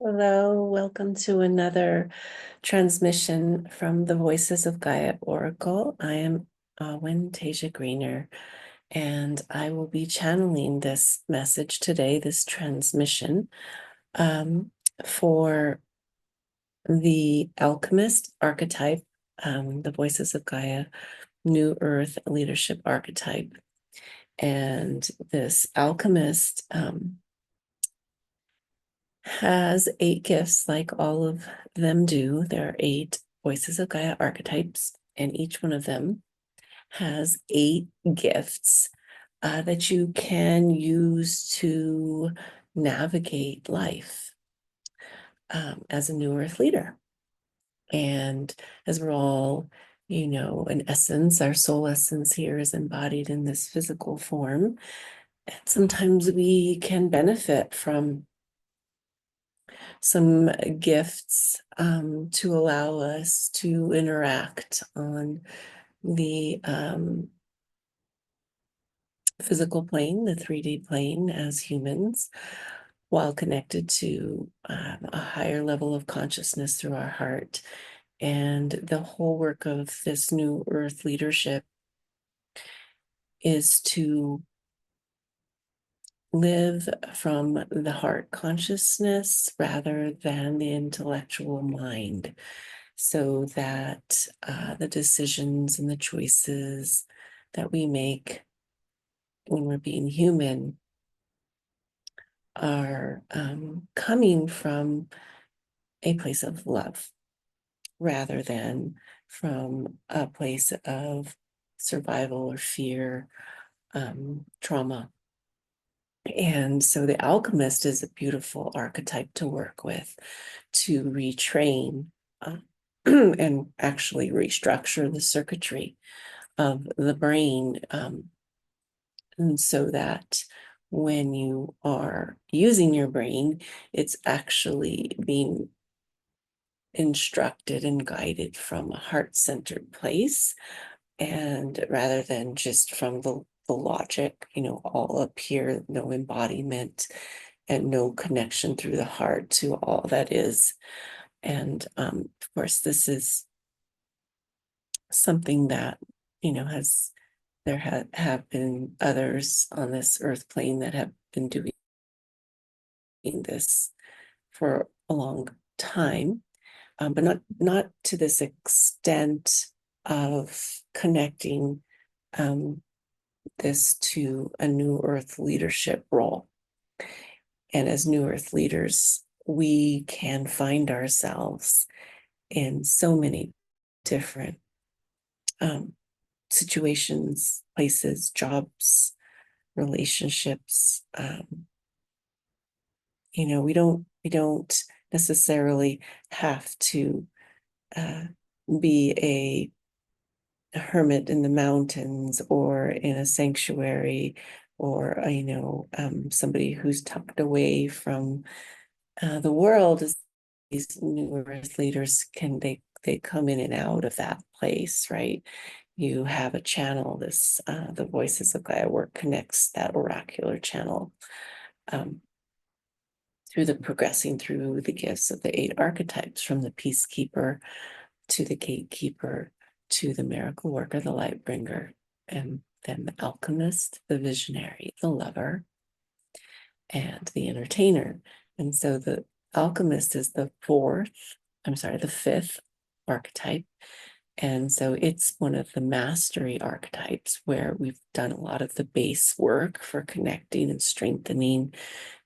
Hello, welcome to another transmission from the Voices of Gaia Oracle. I am Tasia Greener, and I will be channeling this message today, this transmission, for the Alchemist archetype, the Voices of Gaia New Earth Leadership archetype. And this Alchemist has 8 gifts, like all of them do. There are 8 Voices of Gaia archetypes, and each one of them has 8 gifts that you can use to navigate life as a new earth leader. And as we're all, in essence, our soul essence here is embodied in this physical form. And sometimes we can benefit from some gifts to allow us to interact on the physical plane, the 3D plane as humans, while connected to a higher level of consciousness through our heart. And the whole work of this new earth leadership is to live from the heart consciousness rather than the intellectual mind, so that the decisions and the choices that we make when we're being human are coming from a place of love rather than from a place of survival or fear, trauma. And so the alchemist is a beautiful archetype to work with, to retrain and actually restructure the circuitry of the brain, and so that when you are using your brain, it's actually being instructed and guided from a heart-centered place, and rather than just from the logic, all up here, no embodiment and no connection through the heart to all that is. And of course, this is something that, have been others on this earth plane that have been doing this for a long time, but not to this extent of connecting this to a new earth leadership role. And as new earth leaders, we can find ourselves in so many different situations, places, jobs, relationships. We don't necessarily have to be a hermit in the mountains or in a sanctuary, or somebody who's tucked away from the world. As these new earth leaders they come in and out of that place, right? You have a channel. This the Voices of Gaia work connects that oracular channel through the progressing through the gifts of the 8 archetypes, from the peacekeeper to the gatekeeper to the miracle worker, the light bringer, and then the alchemist, the visionary, the lover, and the entertainer. And so the alchemist is the fifth archetype. And so it's one of the mastery archetypes, where we've done a lot of the base work for connecting and strengthening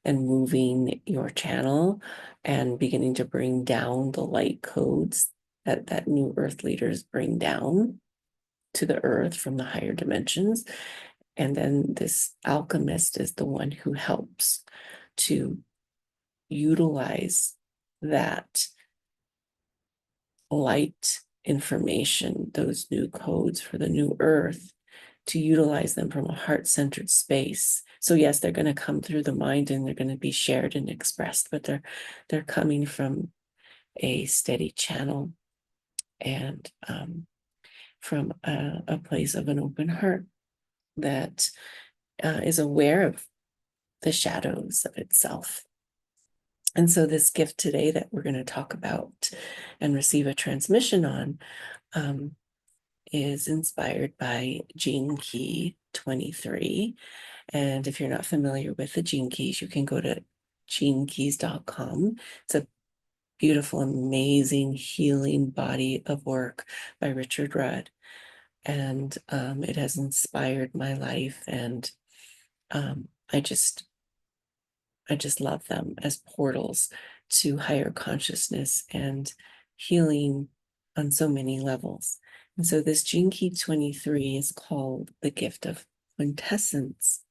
and moving your channel and beginning to bring down the light codes that new earth leaders bring down to the earth from the higher dimensions. And then this alchemist is the one who helps to utilize that light information, those new codes for the new earth, to utilize them from a heart-centered space. So yes, they're going to come through the mind and they're going to be shared and expressed, but they're coming from a steady channel and from a place of an open heart that is aware of the shadows of itself. And so this gift today that we're going to talk about and receive a transmission on is inspired by Gene Key 23. And if you're not familiar with the Gene Keys, you can go to genekeys.com. It's a beautiful, amazing healing body of work by Richard Rudd. And it has inspired my life. And I just love them as portals to higher consciousness and healing on so many levels. And so this Gene Key 23 is called the gift of Quintessence.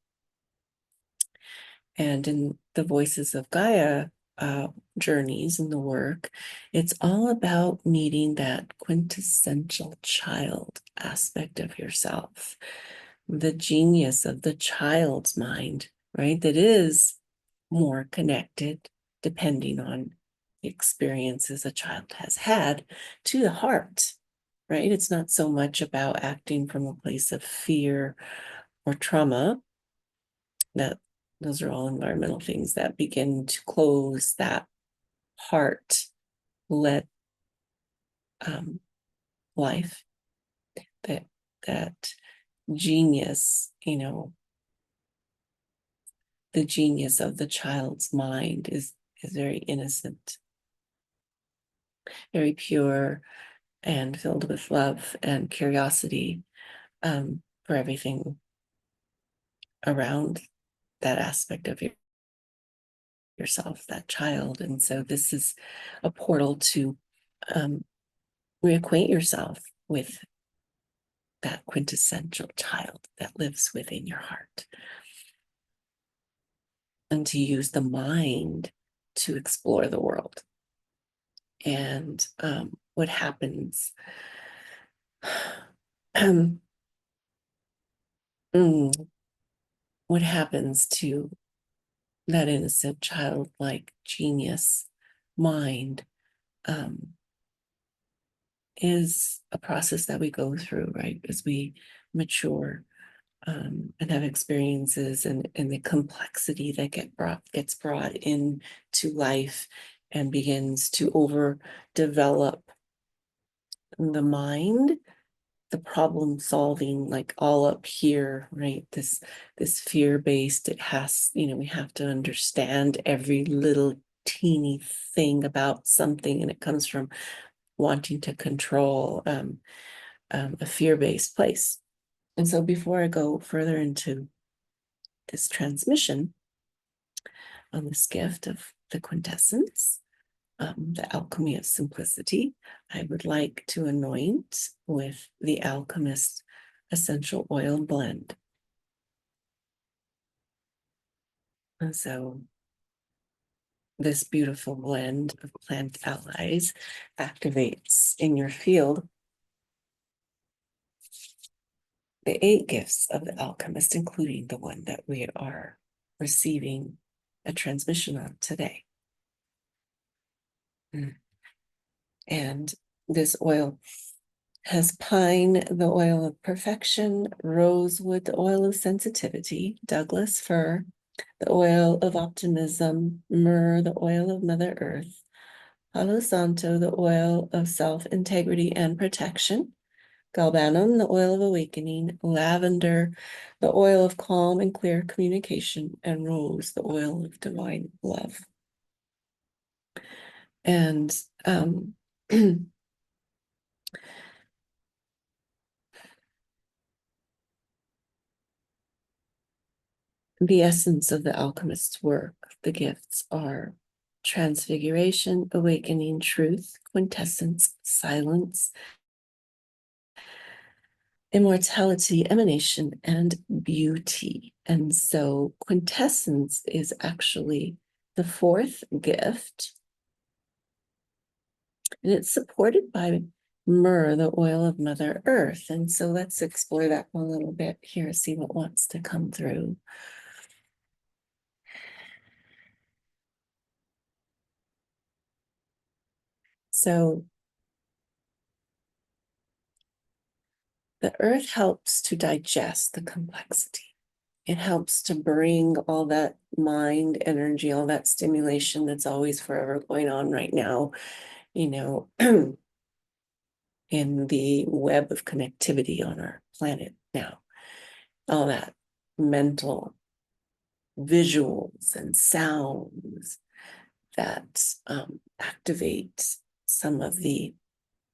And in the Voices of Gaia journeys in the work, it's all about meeting that quintessential child aspect of yourself, the genius of the child's mind, right? That is more connected, depending on the experiences a child has had, to the heart, right? It's not so much about acting from a place of fear or trauma. That those are all environmental things that begin to close that heart let life, that genius, the genius of the child's mind is very innocent, very pure, and filled with love and curiosity for everything around that aspect of yourself, that child. And so this is a portal to reacquaint yourself with that quintessential child that lives within your heart, and to use the mind to explore the world. And what happens what happens to that innocent childlike genius mind is a process that we go through, right, as we mature and have experiences, and the complexity that gets brought into life and begins to overdevelop the mind, the problem solving, like all up here, right? This fear-based, it has, we have to understand every little teeny thing about something, and it comes from wanting to control a fear-based place. And so before I go further into this transmission on this gift of the quintessence, the alchemy of simplicity, I would like to anoint with the Alchemist essential oil blend. And so this beautiful blend of plant allies activates in your field the 8 gifts of the alchemist, including the one that we are receiving a transmission on today. And this oil has pine, the oil of perfection, rosewood, the oil of sensitivity, Douglas fir, the oil of optimism, myrrh, the oil of Mother Earth, Palo Santo, the oil of self-integrity and protection, galbanum, the oil of awakening, lavender, the oil of calm and clear communication, and rose, the oil of divine love. And the essence of the alchemist's work, the gifts are transfiguration, awakening, truth, quintessence, silence, immortality, emanation, and beauty. And so quintessence is actually the 4th gift, and it's supported by myrrh, the oil of Mother Earth. And so let's explore that a little bit here, see what wants to come through. So the earth helps to digest the complexity it helps to bring all that mind energy, all that stimulation that's always forever going on right now, you know, in the web of connectivity on our planet now. All that mental visuals and sounds that activate some of the,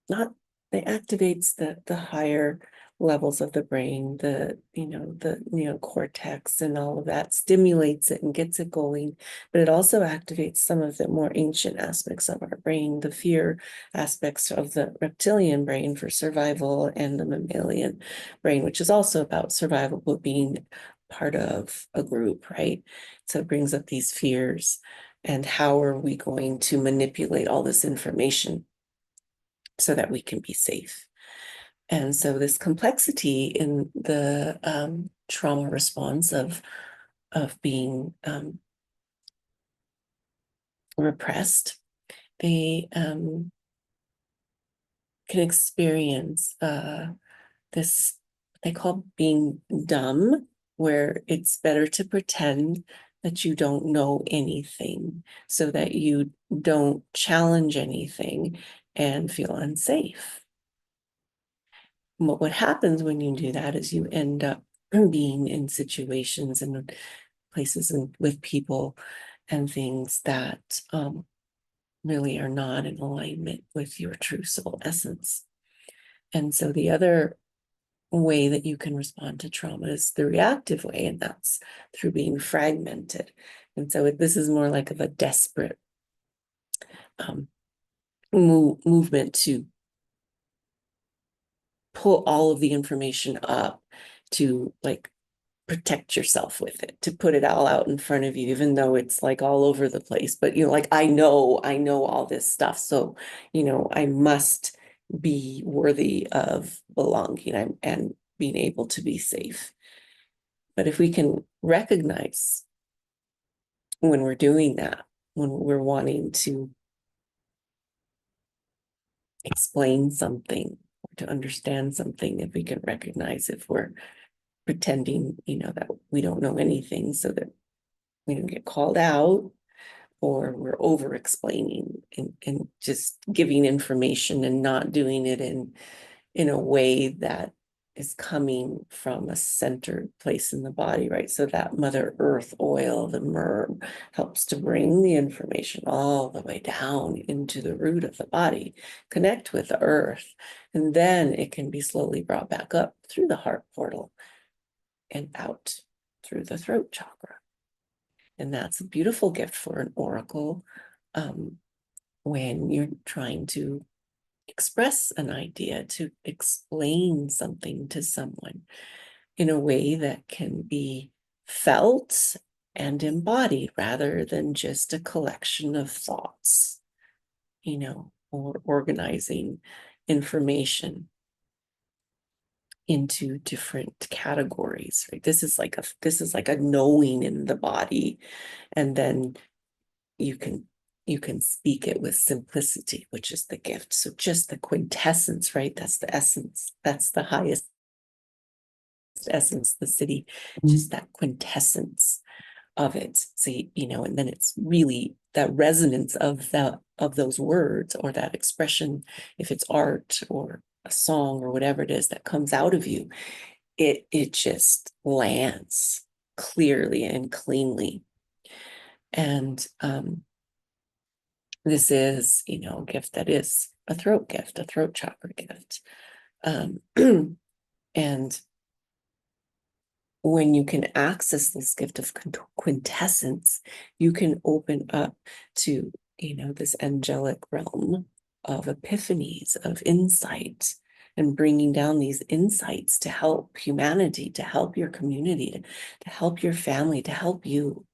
not, it activates the higher levels of the brain, the neocortex and all of that, stimulates it and gets it going, but it also activates some of the more ancient aspects of our brain, the fear aspects of the reptilian brain for survival, and the mammalian brain, which is also about survival, but being part of a group, right? So it brings up these fears, and how are we going to manipulate all this information so that we can be safe? And so this complexity in the trauma response of being repressed, they can experience this, they call being dumb, where it's better to pretend that you don't know anything so that you don't challenge anything and feel unsafe. But what happens when you do that is you end up being in situations and places and with people and things that really are not in alignment with your true soul essence. And so the other way that you can respond to trauma is the reactive way, and that's through being fragmented. And so this is more like of a desperate movement to pull all of the information up, to like protect yourself with it, to put it all out in front of you, even though it's like all over the place. But like, I know all this stuff, so I must be worthy of belonging and being able to be safe. But if we can recognize when we're doing that, when we're wanting to explain something or to understand something, if we can recognize if we're pretending, that we don't know anything so that we don't get called out, or we're over explaining and just giving information and not doing it in a way that is coming from a centered place in the body, right? So that Mother Earth oil, the myrrh, helps to bring the information all the way down into the root of the body, connect with the earth, and then it can be slowly brought back up through the heart portal and out through the throat chakra. And that's a beautiful gift for an oracle when you're trying to express an idea, to explain something to someone in a way that can be felt and embodied rather than just a collection of thoughts, or organizing information into different categories, right? This is like a knowing in the body, and then you can speak it with simplicity, which is the gift. So just the quintessence, right? That's the essence. That's the highest essence, the city, just that quintessence of it. So, and then it's really that resonance of those words or that expression, if it's art or a song or whatever it is that comes out of you, it just lands clearly and cleanly. And this is, a gift that is a throat gift, a throat chakra gift. And when you can access this gift of quintessence, you can open up to, this angelic realm of epiphanies, of insight, and bringing down these insights to help humanity, to help your community, to help your family, to help you,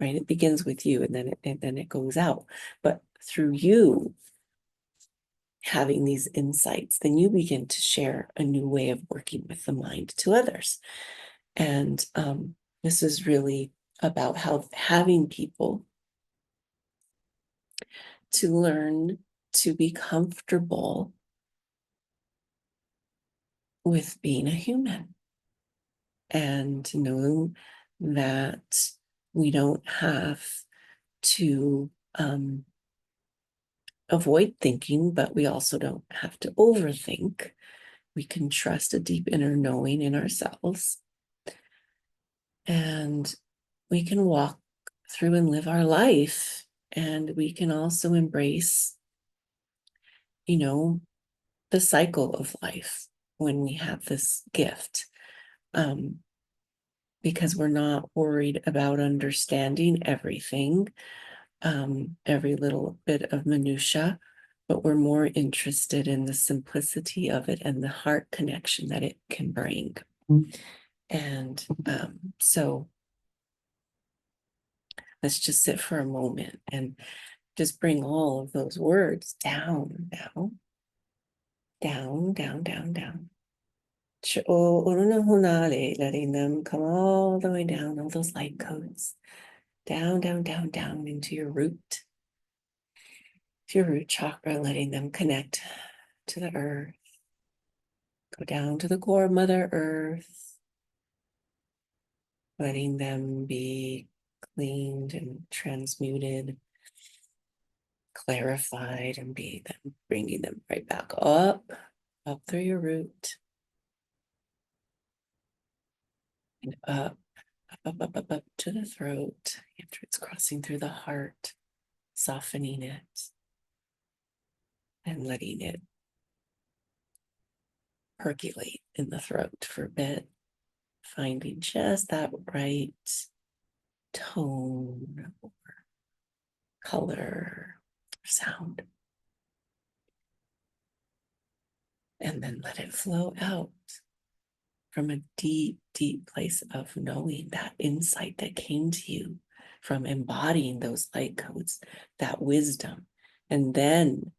right? It begins with you, and then it goes out. But through you having these insights, then you begin to share a new way of working with the mind to others. And this is really about having people to learn to be comfortable with being a human, and to know that we don't have to avoid thinking, but we also don't have to overthink. We can trust a deep inner knowing in ourselves, and we can walk through and live our life. And we can also embrace, the cycle of life when we have this gift. Because we're not worried about understanding everything, every little bit of minutia, but we're more interested in the simplicity of it and the heart connection that it can bring. And so let's just sit for a moment and just bring all of those words down now, down, down, down, down. Letting them come all the way down, all those light codes, down, down, down, down into your root, to your root chakra, letting them connect to the earth. Go down to the core of Mother Earth, letting them be cleaned and transmuted, clarified, and be them, bringing them right back up through your root, and up to the throat, after it's crossing through the heart, softening it and letting it percolate in the throat for a bit, finding just that right tone or color or sound. And then let it flow out from a deep, deep place of knowing, that insight that came to you from embodying those light codes, that wisdom. And then,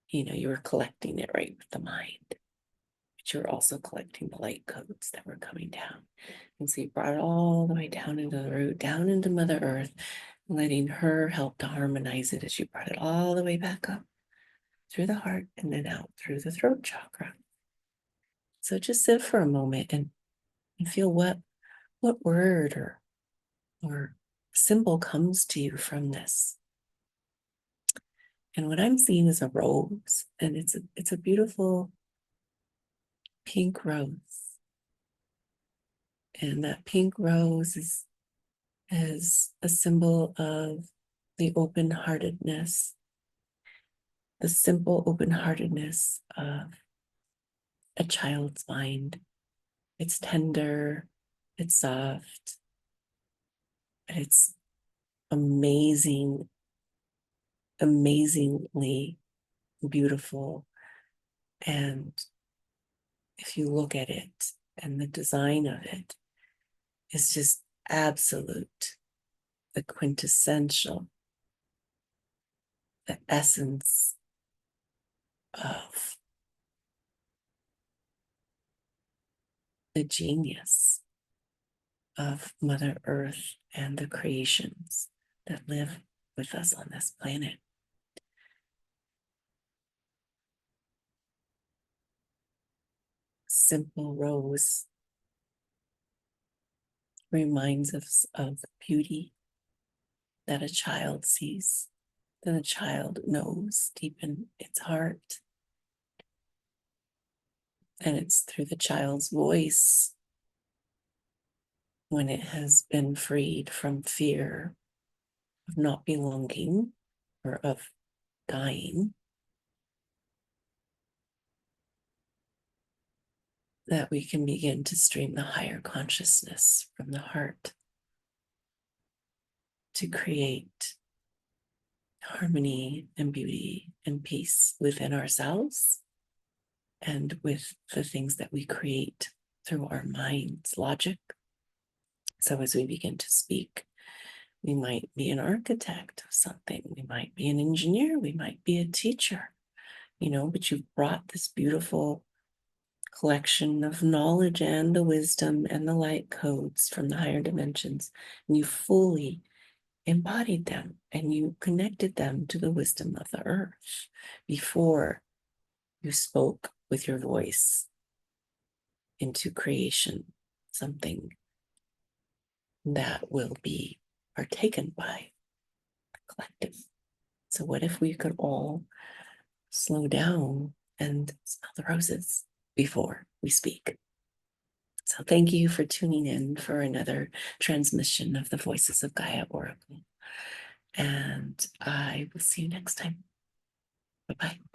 you were collecting it right with the mind, but you're also collecting the light codes that were coming down. And so you brought it all the way down into the root, down into Mother Earth, letting her help to harmonize it as you brought it all the way back up through the heart and then out through the throat chakra. So just sit for a moment and feel what word or symbol comes to you from this. And what I'm seeing is a rose, and it's a beautiful pink rose. And that pink rose is a symbol of the open-heartedness, the simple open-heartedness of a child's mind. It's tender, it's soft, it's amazingly beautiful. And if you look at it, and the design of it is just absolute, the quintessential, the essence of the genius of Mother Earth and the creations that live with us on this planet. Simple rose reminds us of beauty that a child sees, that a child knows deep in its heart. And it's through the child's voice, when it has been freed from fear of not belonging or of dying, that we can begin to stream the higher consciousness from the heart to create harmony and beauty and peace within ourselves and with the things that we create through our mind's logic. So as we begin to speak, we might be an architect of something, we might be an engineer, we might be a teacher, but you've brought this beautiful collection of knowledge and the wisdom and the light codes from the higher dimensions, and you fully embodied them and you connected them to the wisdom of the earth before you spoke with your voice into creation something that will be partaken by the collective. So what if we could all slow down and smell the roses before we speak? So thank you for tuning in for another transmission of the Voices of Gaia Oracle. And I will see you next time. Bye-bye.